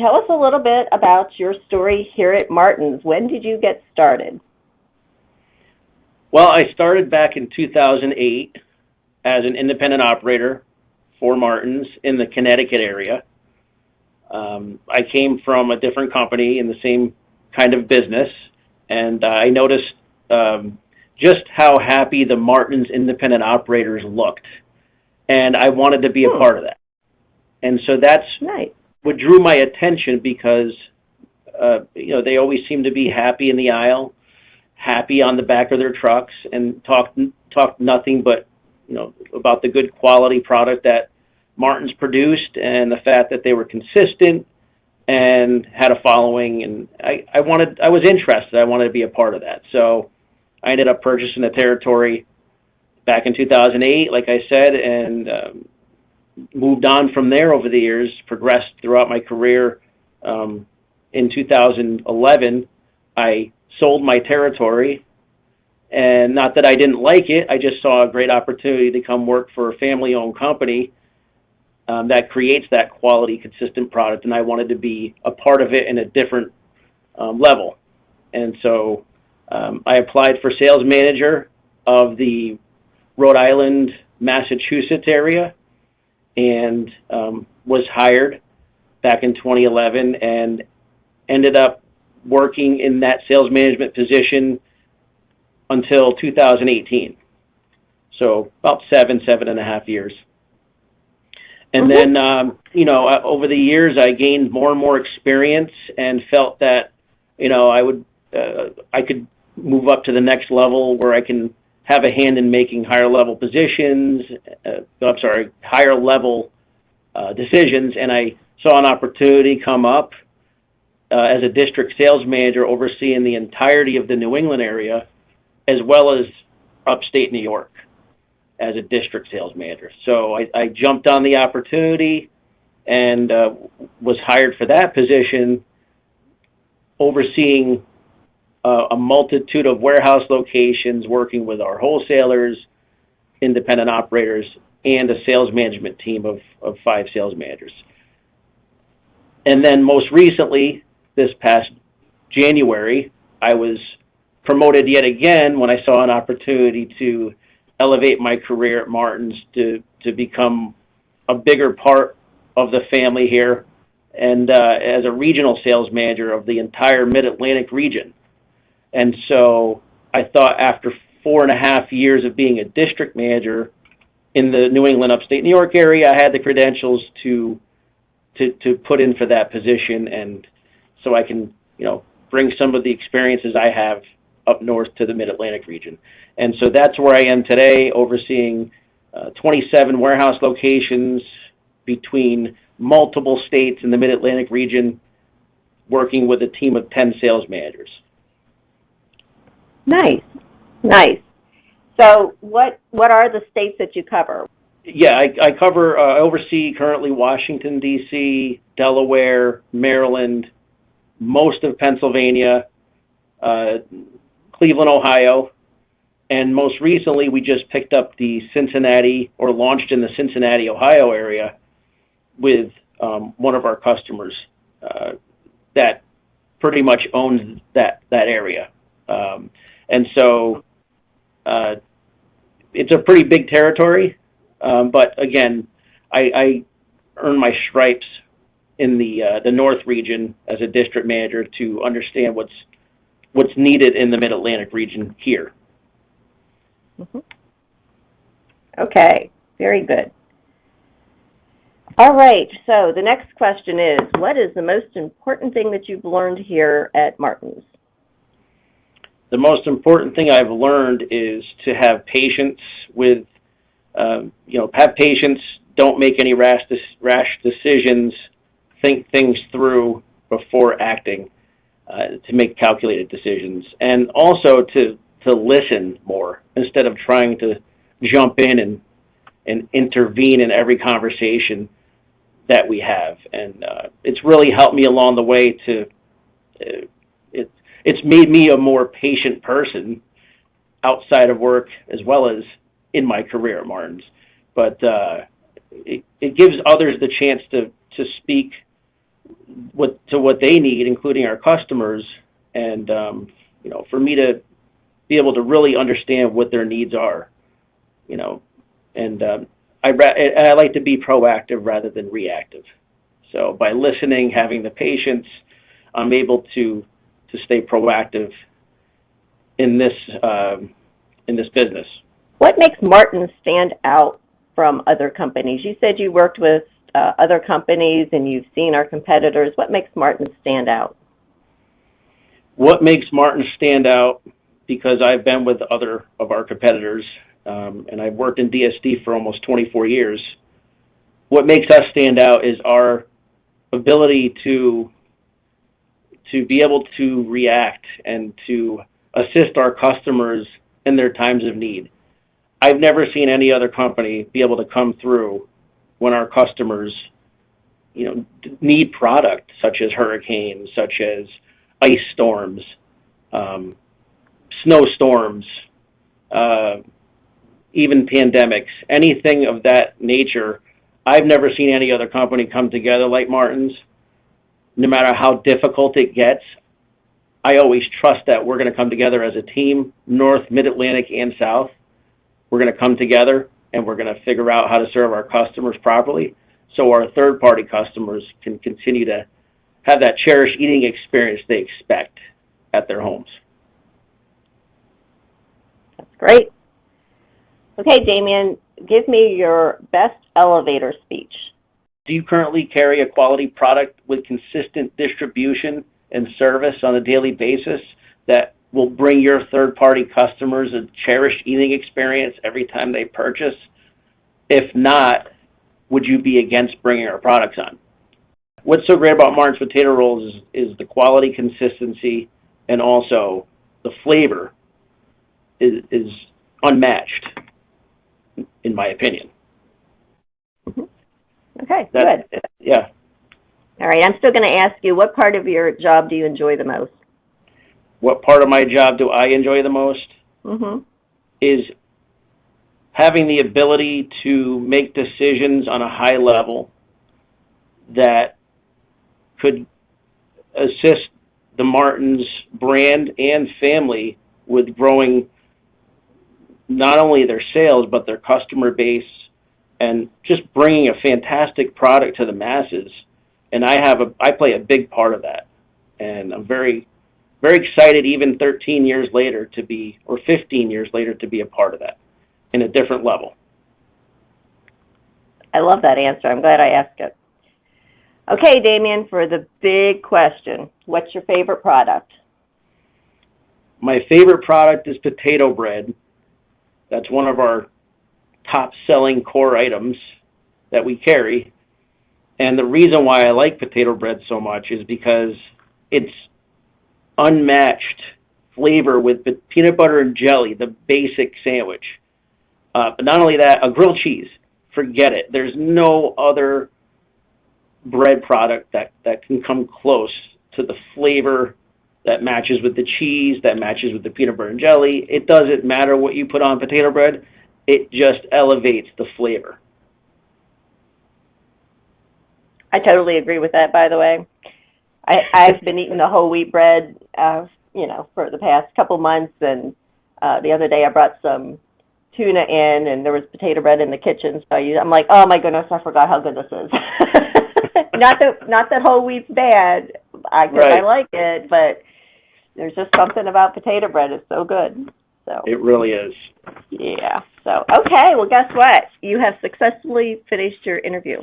tell us a little bit about your story here at Martin's. When did you get started? Well, I started back in 2008 as an independent operator for Martin's in the Connecticut area. I came from a different company in the same kind of business, and I noticed just how happy the Martin's independent operators looked, and I wanted to be a part of that. And so that's nice. What drew my attention because, they always seem to be happy in the aisle, happy on the back of their trucks, and talked nothing but, about the good quality product that Martin's produced and the fact that they were consistent and had a following. And I was interested. I wanted to be a part of that. So I ended up purchasing the territory back in 2008, like I said, and moved on from there over the years, progressed throughout my career. In 2011, I sold my territory, and not that I didn't like it, I just saw a great opportunity to come work for a family-owned company that creates that quality, consistent product, and I wanted to be a part of it in a different level. And so I applied for sales manager of the Rhode Island, Massachusetts area, and was hired back in 2011 and ended up working in that sales management position until 2018. So about seven and a half years. And then, over the years, I gained more and more experience and felt that, I could move up to the next level where I can have a hand in making higher level decisions, and I saw an opportunity come up as a district sales manager overseeing the entirety of the New England area, as well as upstate New York as a district sales manager. So I jumped on the opportunity and was hired for that position, overseeing a multitude of warehouse locations, working with our wholesalers, independent operators, and a sales management team of 5 sales managers. And then most recently, this past January, I was promoted yet again when I saw an opportunity to elevate my career at Martin's to become a bigger part of the family here, and as a regional sales manager of the entire Mid-Atlantic region. And so I thought after 4.5 years of being a district manager in the New England, upstate New York area, I had the credentials to put in for that position, and so I can, bring some of the experiences I have up north to the Mid-Atlantic region. And so that's where I am today, overseeing 27 warehouse locations between multiple states in the Mid-Atlantic region, working with a team of 10 sales managers. Nice. So what are the states that you cover? Yeah, I oversee currently Washington, D.C., Delaware, Maryland, most of Pennsylvania, Cleveland, Ohio, and most recently we just picked up the launched in the Cincinnati, Ohio area with one of our customers that pretty much owns that area. And so it's a pretty big territory, but again, I earned my stripes in the North region as a district manager to understand what's needed in the Mid-Atlantic region here. Mm-hmm. Okay, very good. All right, so the next question is, what is the most important thing that you've learned here at Martin's? The most important thing I've learned is to have patience with, have patience, don't make any rash decisions, think things through before acting, to make calculated decisions, and also to listen more instead of trying to jump in and intervene in every conversation that we have. And it's really helped me along the way to, it's made me a more patient person outside of work as well as in my career at Martin's. But it gives others the chance to speak what they need, including our customers, and for me to be able to really understand what their needs are, and I like to be proactive rather than reactive. So by listening, having the patience, I'm able to stay proactive in this business. What makes Martin stand out from other companies? You said you worked with other companies and you've seen our competitors. What makes Martin stand out? What makes Martin stand out, because I've been with other of our competitors, and I've worked in DSD for almost 24 years. What makes us stand out is our ability to be able to react and to assist our customers in their times of need. I've never seen any other company be able to come through when our customers, need product, such as hurricanes, such as ice storms, snowstorms, even pandemics, anything of that nature. I've never seen any other company come together like Martin's. No matter how difficult it gets, I always trust that we're going to come together as a team, North, Mid-Atlantic, and South. We're going to come together, and we're going to figure out how to serve our customers properly so our third-party customers can continue to have that cherished eating experience they expect at their homes. That's great. Okay, Damion, give me your best elevator speech. Do you currently carry a quality product with consistent distribution and service on a daily basis that will bring your third-party customers a cherished eating experience every time they purchase? If not, would you be against bringing our products on? What's so great about Martin's potato rolls is the quality, consistency, and also the flavor is unmatched, in my opinion. Okay, good. Yeah. All right, I'm still going to ask you, what part of your job do you enjoy the most? What part of my job do I enjoy the most? Is having the ability to make decisions on a high level that could assist the Martin's brand and family with growing not only their sales but their customer base, and just bringing a fantastic product to the masses. And I play a big part of that, and I'm very, very excited, even 13 years later or 15 years later, to be a part of that in a different level. I love that answer. I'm glad I asked it. Okay, Damion, for the big question, what's your favorite product? My favorite product is potato bread. That's one of our top-selling core items that we carry. And the reason why I like potato bread so much is because it's unmatched flavor with peanut butter and jelly, the basic sandwich. But not only that, a grilled cheese. Forget it. There's no other bread product that can come close to the flavor that matches with the cheese, that matches with the peanut butter and jelly. It doesn't matter what you put on potato bread. It just elevates the flavor. I totally agree with that, by the way. I've been eating the whole wheat bread, for the past couple months, and the other day I brought some tuna in, and there was potato bread in the kitchen, so I'm like, oh my goodness, I forgot how good this is. Not that whole wheat's bad, I like it, but there's just something about potato bread. It's so good. So it really is. Yeah. So, okay, well, guess what? You have successfully finished your interview.